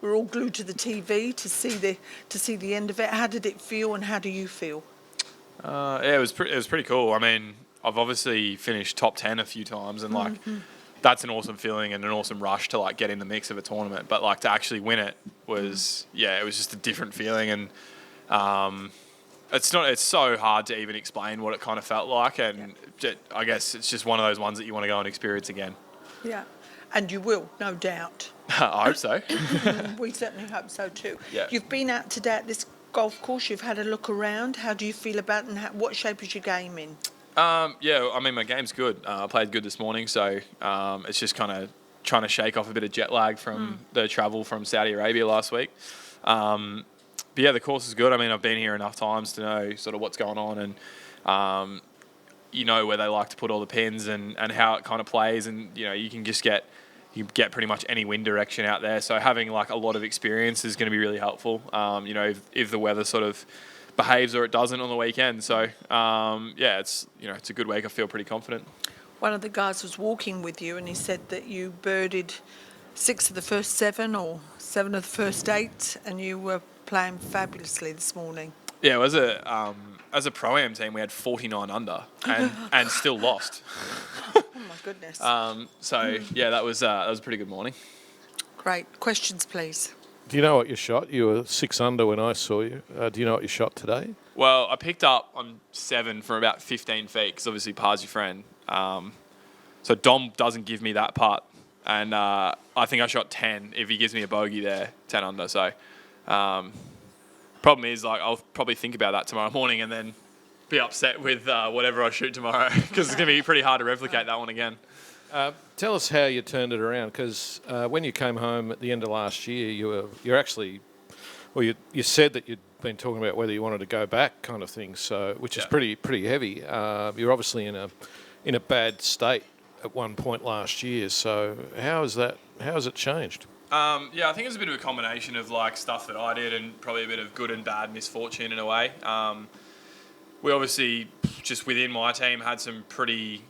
we're all glued to the TV to see the end of it. How did it feel, and how do you feel? Yeah, it was pretty cool. I mean, I've obviously finished top 10 a few times, and like that's an awesome feeling and an awesome rush to like get in the mix of a tournament. But like to actually win it was it was just a different feeling, and it's so hard to even explain what it kind of felt like, and I guess it's just one of those ones that you want to go and experience again. Yeah, and you will, no doubt. I hope so. We certainly hope so too. Yeah. You've been out today at this golf course. You've had a look around. How do you feel about it, and what shape is your game in? Yeah, I mean, my game's good. I played good this morning, so it's just kind of trying to shake off a bit of jet lag from the travel from Saudi Arabia last week. But yeah, the course is good. I mean, I've been here enough times to know sort of what's going on, and you know where they like to put all the pins and how it kind of plays, and you know you can get pretty much any wind direction out there. So having like a lot of experience is going to be really helpful. You know, if the weather sort of behaves or it doesn't on the weekend. So yeah, it's a good week. I feel pretty confident. One of the guys was walking with you, and he said that you birdied 6 of the first 7 or 7 of the first 8, and you were playing fabulously this morning. Yeah, it was as a Pro-Am team, we had 49 under and still lost. Oh my goodness. So yeah, that was a pretty good morning. Great. Questions, please. Do you know what you shot? You were 6 under when I saw you. Do you know what you shot today? Well, I picked up on 7 from about 15 feet because obviously par's your friend. So Dom doesn't give me that putt, and I think I shot 10 if he gives me a bogey there, 10 under. So problem is, like, I'll probably think about that tomorrow morning and then be upset with whatever I shoot tomorrow because it's going to be pretty hard to replicate that one again. Tell us how you turned it around, because when you came home at the end of last year, you said that you'd been talking about whether you wanted to go back, kind of thing. So, which is pretty heavy. You're obviously in a bad state at one point last year. So, how has it changed? Yeah, I think it's a bit of a combination of like stuff that I did and probably a bit of good and bad misfortune in a way. We obviously just within my team had some pretty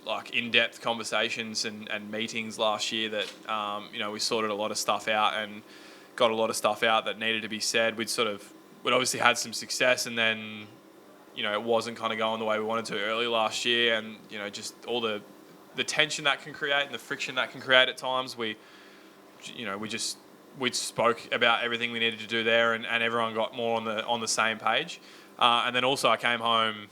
like in-depth conversations and meetings last year that we sorted a lot of stuff out and got a lot of stuff out that needed to be said. We'd obviously had some success, and then it wasn't kind of going the way we wanted to early last year, and just all the tension that can create and the friction that can create at times. We spoke about everything we needed to do there, and everyone got more on the same page. And then also I came home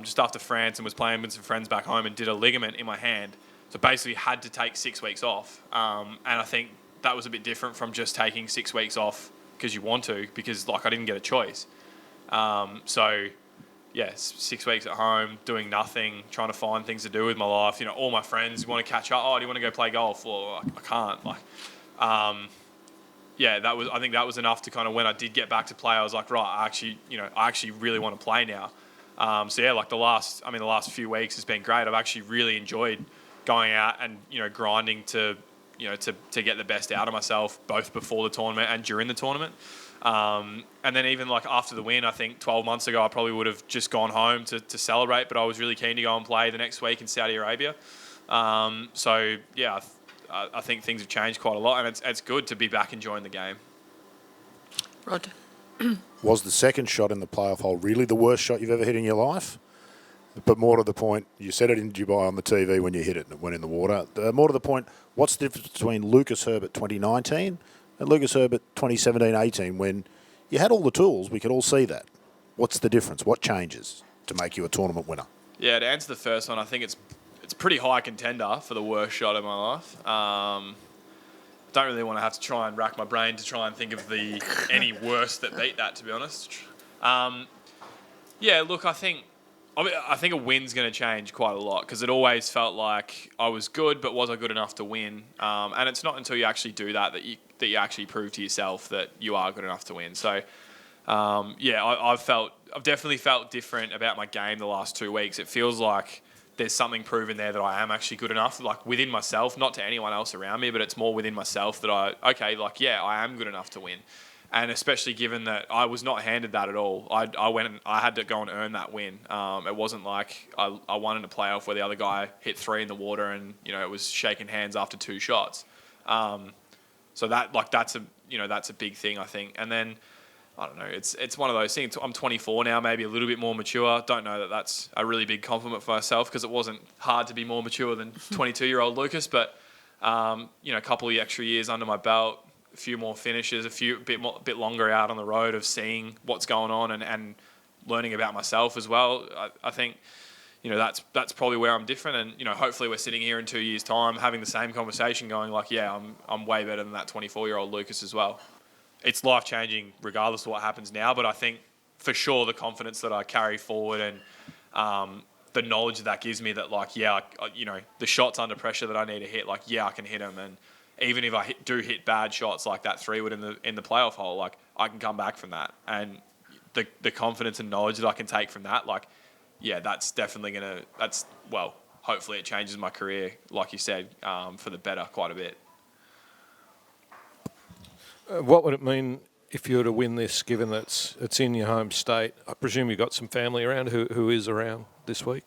just after France and was playing with some friends back home and did a ligament in my hand. So basically had to take 6 weeks off. And I think that was a bit different from just taking 6 weeks off because you want to, because like I didn't get a choice. So yeah, 6 weeks at home, doing nothing, trying to find things to do with my life. All my friends want to catch up. Oh, do you want to go play golf? Or I can't. I think that was enough to kind of, when I did get back to play, I was like, right, I actually really want to play now. So yeah, like the last few weeks has been great. I've actually really enjoyed going out and grinding to get the best out of myself, both before the tournament and during the tournament. And then even like after the win, I think 12 months ago, I probably would have just gone home to celebrate, but I was really keen to go and play the next week in Saudi Arabia. So yeah, I think things have changed quite a lot, and it's good to be back enjoying the game. Rod. Was the second shot in the playoff hole really the worst shot you've ever hit in your life? But more to the point, you said it in Dubai on the TV when you hit it and it went in the water. More to the point, what's the difference between Lucas Herbert 2019 and Lucas Herbert 2017-18 when you had all the tools? We could all see that. What's the difference? What changes to make you a tournament winner? Yeah, to answer the first one, I think it's pretty high contender for the worst shot of my life. Don't really want to have to try and rack my brain to try and think of any worse that beat that, to be honest. Yeah, look, I think a win's going to change quite a lot, because it always felt like I was good, but was I good enough to win? And it's not until you actually do that you actually prove to yourself that you are good enough to win. So yeah, I've definitely felt different about my game the last 2 weeks. It feels like there's something proven there that I am actually good enough, like within myself, not to anyone else around me, but it's more within myself that I am good enough to win. And especially given that I was not handed that at all. I went and I had to go and earn that win. It wasn't like I won in a playoff where the other guy hit 3 in the water and, it was shaking hands after 2 shots. So that's that's a big thing, I think. And then I don't know. It's one of those things. I'm 24 now, maybe a little bit more mature. Don't know that that's a really big compliment for myself because it wasn't hard to be more mature than 22-year-old Lucas. But a couple of extra years under my belt, a few more finishes, bit longer out on the road of seeing what's going on and learning about myself as well. I think that's probably where I'm different. And hopefully we're sitting here in 2 years' time having the same conversation, going like, yeah, I'm way better than that 24-year-old Lucas as well. It's life-changing regardless of what happens now, but I think for sure the confidence that I carry forward and the knowledge that gives me that, the shots under pressure that I need to hit, I can hit them. And even if I do hit bad shots like that 3-wood in the playoff hole, I can come back from that. And the confidence and knowledge that I can take from that, that's definitely hopefully it changes my career, like you said, for the better quite a bit. What would it mean if you were to win this, given that it's in your home state? I presume you've got some family around. Who is around this week?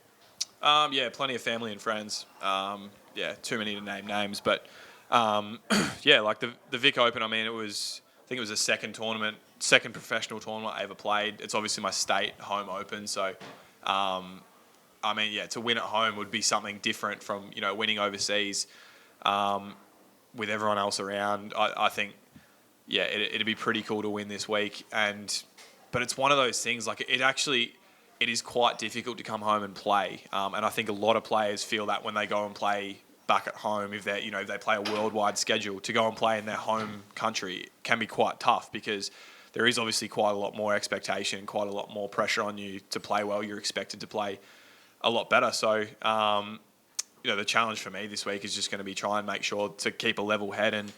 Plenty of family and friends. Too many to name names, but the Vic Open. I think it was the second professional tournament I ever played. It's obviously my state home open, so to win at home would be something different from winning overseas with everyone else around. I think. Yeah, it'd be pretty cool to win this week, but it's one of those things. It is quite difficult to come home and play, and I think a lot of players feel that when they go and play back at home, if they play a worldwide schedule, to go and play in their home country can be quite tough because there is obviously quite a lot more expectation, quite a lot more pressure on you to play well. You're expected to play a lot better. So, the challenge for me this week is just going to be try and make sure to keep a level head and.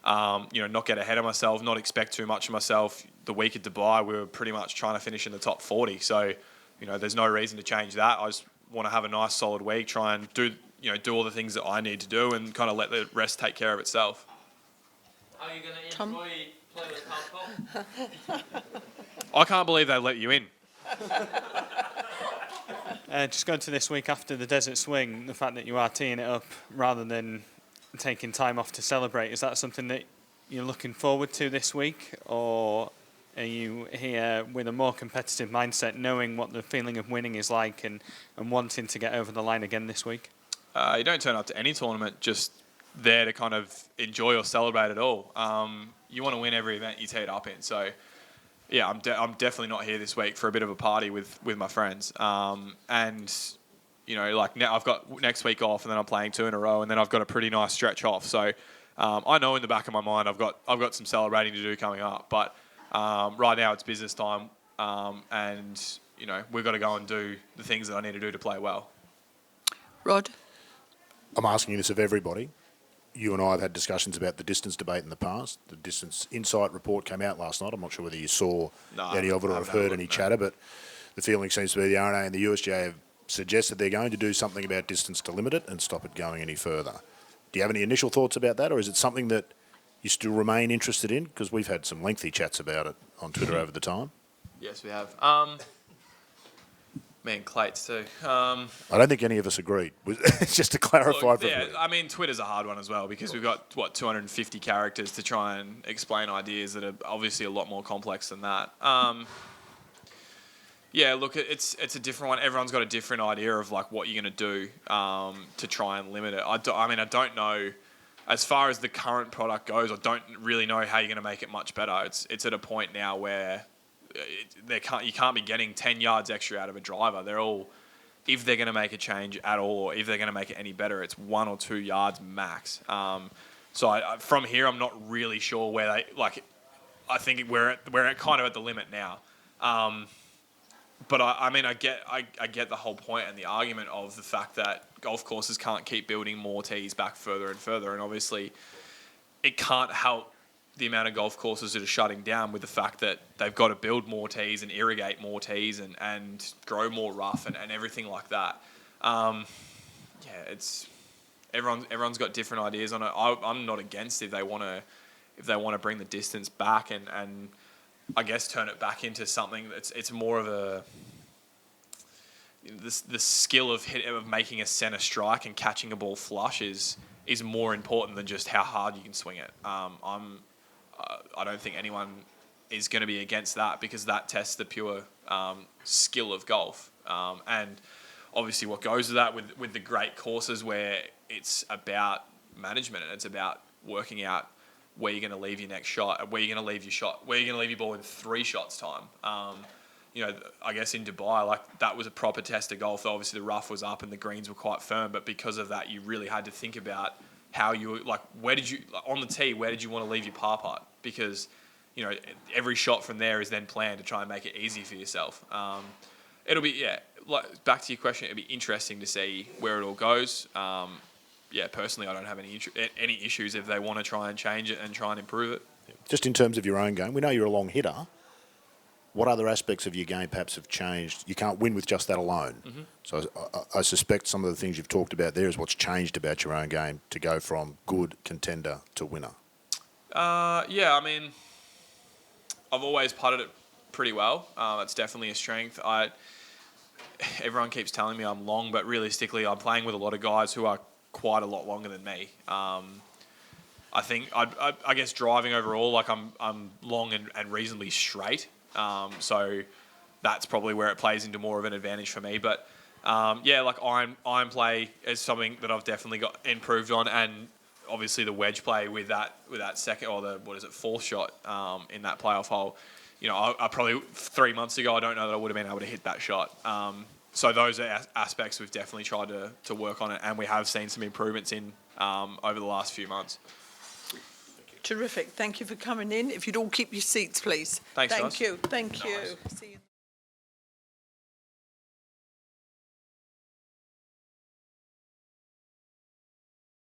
Not get ahead of myself, not expect too much of myself. The week at Dubai, we were pretty much trying to finish in the top 40. So, there's no reason to change that. I just want to have a nice solid week, try and do all the things that I need to do and kind of let the rest take care of itself. Are you going to enjoy playing with Carl Cole? I can't believe they let you in. Just going to this week after the Desert Swing, the fact that you are teeing it up rather than taking time off to celebrate, is that something that you're looking forward to this week, or are you here with a more competitive mindset, knowing what the feeling of winning is like and wanting to get over the line again this week? You don't turn up to any tournament just there to kind of enjoy or celebrate at all. You want to win every event you tee it up in. So, yeah, I'm definitely not here this week for a bit of a party with my friends. Now I've got next week off, and then I'm playing 2 in a row, and then I've got a pretty nice stretch off. So I know in the back of my mind I've got some celebrating to do coming up. But right now it's business time, and we've got to go and do the things that I need to do to play well. Rod? I'm asking you this of everybody. You and I have had discussions about the distance debate in the past. The Distance Insight report came out last night. I'm not sure whether you saw any of it or have heard any chatter, but the feeling seems to be the RNA and the USGA have suggested they're going to do something about distance to limit it and stop it going any further. Do you have any initial thoughts about that, or is it something that you still remain interested in? Because we've had some lengthy chats about it on Twitter over the time. Yes, we have. Me and Clates too. I don't think any of us agreed. Just to clarify for everybody. Twitter's a hard one as well because we've got 250 characters to try and explain ideas that are obviously a lot more complex than that. Yeah, look, it's a different one. Everyone's got a different idea of what you're going to do to try and limit it. I don't know. As far as the current product goes, I don't really know how you're going to make it much better. It's at a point now where you can't be getting 10 yards extra out of a driver. They're all, if they're going to make a change at all, or if they're going to make it any better, it's 1 or 2 yards max. So from here, I'm not really sure where they I think we're kind of at the limit now. But I get the whole point and the argument of the fact that golf courses can't keep building more tees back further and further, and obviously it can't help the amount of golf courses that are shutting down with the fact that they've got to build more tees and irrigate more tees and grow more rough and everything like that. It's everyone's got different ideas on it. I'm not against if they want to bring the distance back and I guess turn it back into something it's more of a the skill of making a center strike and catching a ball flush is more important than just how hard you can swing it. I don't think anyone is going to be against that, because that tests the pure skill of golf. And obviously what goes with that, with the great courses where it's about management and it's about working out where you're going to leave your next shot and where you're going to leave your shot, where you're going to leave your ball in 3 shots time. You know, I guess in Dubai, like, that was a proper test of golf. Obviously the rough was up and the greens were quite firm, but because of that, you really had to think about how you, like, where did you, on the tee, where did you want to leave your par putt? Because, you know, every shot from there is then planned to try and make it easy for yourself. It'll be, like, back to your question, it'll be interesting to see where it all goes. Personally, I don't have any issues if they want to try and change it and try and improve it. Just in terms of your own game, we know you're a long hitter. What other aspects of your game perhaps have changed? You can't win with just that alone. Mm-hmm. So I suspect some of the things you've talked about there is what's changed about your own game to go from good contender to winner. I mean, I've always putted it pretty well. It's definitely a strength. Everyone keeps telling me I'm long, but realistically, I'm playing with a lot of guys who are quite a lot longer than me. I think I guess driving overall, like, I'm long and reasonably straight. So that's probably where it plays into more of an advantage for me. But like, iron play is something that I've definitely got improved on, and obviously the wedge play with that second, or the fourth shot in that playoff hole. You know, I probably 3 months ago, I don't know that I would have been able to hit that shot. So those are aspects we've definitely tried to work on it, and we have seen some improvements in over the last few months. Terrific. Thank you for coming in. If you'd all keep your seats, please. Thanks, Thank guys. you. Thank No you. worries. See you.